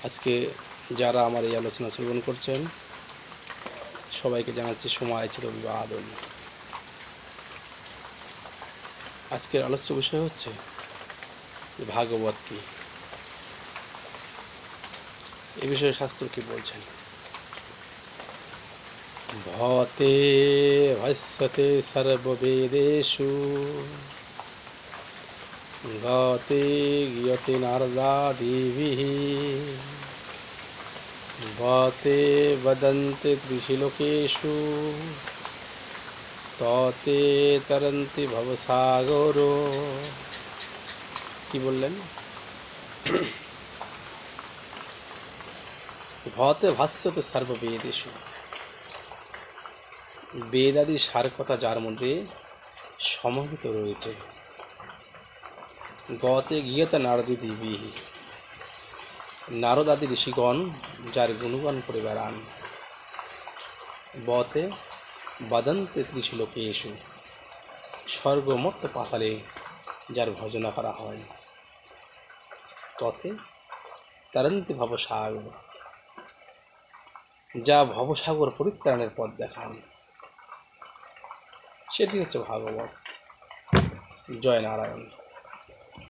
আজকে যারা আমার এই আলোচনা শ্রবণ করছেন সবাইকে জানাচ্ছি সময় ছিল অভিবাদন। আজকের আলোচ্য বিষয় হচ্ছে ভাগবত কি। এ বিষয়ে শাস্ত্র কি বলছেন? ভতে ভাষ্যতে সর্ববেদেষু গতে গীয়তে নারদাদিভিঃ ভতে বদন্তে ত্রিশিলোকেষু ততে তরন্তি ভবসাগর। কি বললেন? ভতে ভাষ্যতে সর্ববেদেষু, বেদাদি সার কথা যার মধ্যে সমাহিত রয়েছে। গতে গীয়তে নারদি দেবী, নারদ আদি ঋষিগণ যার গুণগান করে বেড়ান। বতে বদন্তে ত্রিশলোকেষু, স্বর্গ মর্ত পাতালে যার ভজনা করা হয়। ততে তরন্তি ভবসাগর, যা ভবসাগর পরিত্রাণের পথ দেখান, সেটি হচ্ছে ভাগবত। জয় নারায়ণ।